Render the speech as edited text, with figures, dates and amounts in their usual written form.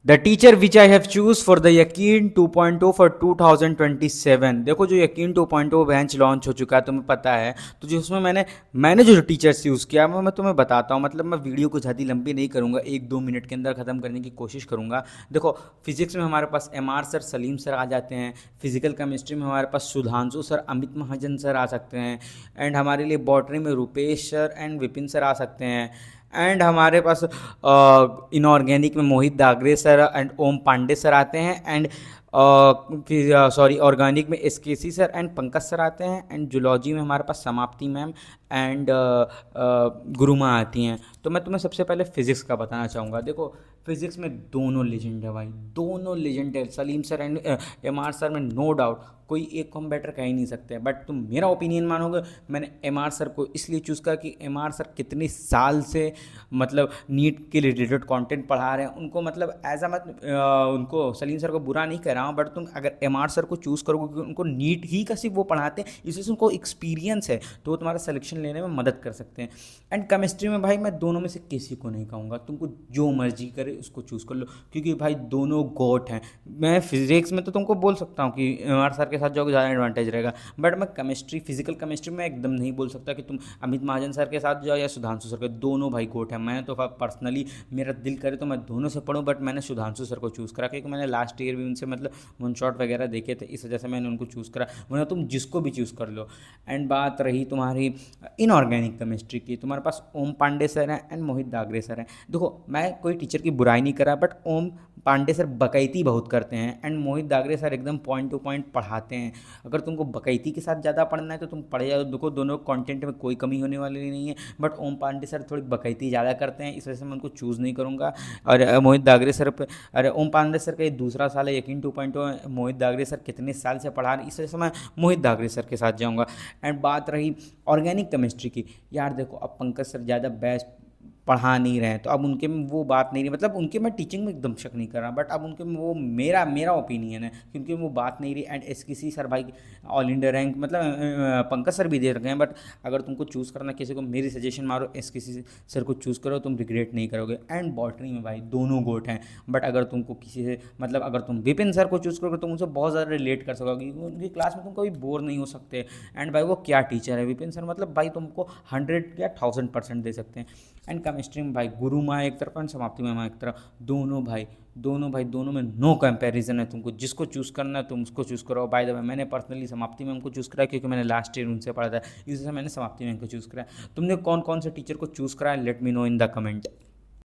The teacher which I have choose for the यकीन 2.0 for 2027। देखो जो यकीन 2.0 बेंच लॉन्च हो चुका है, तुम्हें पता है। तो जो उसमें मैंने जो टीचर्स यूज़ किया मैं तुम्हें बताता हूँ। मतलब मैं वीडियो को ज़्यादा लंबी नहीं करूँगा, 1-2 मिनट के अंदर ख़त्म करने की कोशिश करूँगा। देखो फिजिक्स में हमारे पास MR सर, सलीम सर आ जाते हैं। फिजिकल केमिस्ट्री में हमारे पास सुधांशु सर, अमित महाजन सर आ सकते हैं। एंड हमारे लिए बॉटनी में Rupesh sir and Vipin sir आ सकते हैं। एंड हमारे पास इनऑर्गेनिक में Mohit Dagre sir and Om Pandey sir आते हैं। एंड फिर सॉरी ऑर्गेनिक में SKC sir and Pankaj sir आते हैं। एंड जूलॉजी में हमारे पास समाप्ति मैम एंड गुरुमा आती हैं। तो मैं तुम्हें सबसे पहले फिजिक्स का बताना चाहूँगा। देखो फिजिक्स में दोनों लेजेंड है भाई, दोनों लेजेंड है, Salim sir and MR sir में नो डाउट कोई एक को हम बेटर कह ही नहीं सकते। बट तुम मेरा ओपिनियन मानोगे, मैंने MR सर को इसलिए चूज़ किया कि MR सर कितने साल से मतलब नीट के रिलेटेड कंटेंट पढ़ा रहे हैं। उनको मतलब एज मत उनको सलीम सर को बुरा नहीं कह रहा हूँ, बट तुम अगर MR सर को चूज़ करोगे क्योंकि उनको नीट ही का सिर्फ वो पढ़ाते हैं, इसी से उनको एक्सपीरियंस है, तो वो तुम्हारा सिलेक्शन लेने में मदद कर सकते हैं। एंड केमिस्ट्री में भाई मैं दोनों में से किसी को नहीं कहूँगा, तुमको जो मर्जी करे उसको चूज़ कर लो, क्योंकि भाई दोनों गोट हैं। मैं फिजिक्स में तो तुमको बोल सकता हूँ कि MR सर के साथ जाओगे ज़्यादा एडवांटेज रहेगा, बट मैं केमिस्ट्री फिजिकल केमिस्ट्री में एकदम नहीं बोल सकता कि तुम अमित महाजन सर के साथ जाओ या सुधांशु सर के। दोनों भाई गोट हैं। मैं तो पर्सनली मेरा दिल करे तो मैं दोनों से पढ़ूँ, बट मैंने सुधांशु सर को चूज़ करा क्योंकि मैंने लास्ट ईयर भी उनसे मतलब वन शॉट वगैरह देखे थे, इस वजह से मैंने उनको चूज़ करा। वरना तुम जिसको भी चूज़ कर लो। एंड बात रही तुम्हारी इनऑर्गेनिक केमिस्ट्री की, तुम्हारे पास ओम पांडे सर हैं एंड मोहित दागरे सर हैं। देखो मैं कोई टीचर की बुराई नहीं कर रहा, बट ओम पांडे सर बकैती बहुत करते हैं एंड मोहित दागरे सर एकदम पॉइंट टू पॉइंट पढ़ाते हैं। अगर तुमको बकैती के साथ ज़्यादा पढ़ना है तो तुम पढ़ जाओ, देखो दोनों कंटेंट में कोई कमी होने वाली नहीं है। बट ओम पांडे सर थोड़ी बकैती ज़्यादा करते हैं, इस वजह से मैं उनको चूज़ नहीं करूँगा। और मोहित दागरे सर पे, अरे ओम पांडे सर का ये दूसरा साल है यकीन 2.0, मोहित दागरे सर कितने साल से पढ़ा रहे हैं, इस वजह से मैं मोहित दागरे सर के साथ जाऊँगा। एंड बात रही ऑर्गेनिक केमिस्ट्री की, यार देखो अब पंकज सर ज़्यादा बेस्ट पढ़ा नहीं रहे हैं, तो अब उनके में वो बात नहीं रही। मतलब उनके मैं टीचिंग में एकदम शक नहीं कर रहा, बट अब उनके में वो मेरा मेरा ओपिनियन है क्योंकि वो बात नहीं रही। एंड SKC सर भाई ऑल इंडिया रैंक, मतलब पंकज सर भी दे रखे हैं, बट अगर तुमको चूज़ करना किसी को, मेरी सजेशन मारो SKC सर को चूज़ करो, तुम रिग्रेट नहीं करोगे। एंड बॉटनी में भाई दोनों गोट हैं, बट अगर तुमको किसी से मतलब अगर तुम विपिन सर को चूज़ करोगे तुम उनसे बहुत ज़्यादा रिलेट कर सकोगे, उनकी क्लास में तुम कभी बोर नहीं हो सकते। एंड भाई वो क्या टीचर है विपिन सर, मतलब भाई तुमको 100 या 1000% दे सकते हैं। एंड केमिस्ट्री में भाई गुरु माँ एक तरफ एंड समाप्ति में माँ एक तरफ, दोनों में नो कंपैरिजन है। तुमको जिसको चूज़ करना है तुम उसको चूज़ करो। बाय द वे मैंने पर्सनली समाप्ति में उनको चूज़ करा क्योंकि मैंने लास्ट ईयर उनसे पढ़ा था, इसलिए मैंने समाप्ति में उनको चूज़ करा। तुमने कौन कौन से टीचर को चूज़ करा है, let me know in the comment.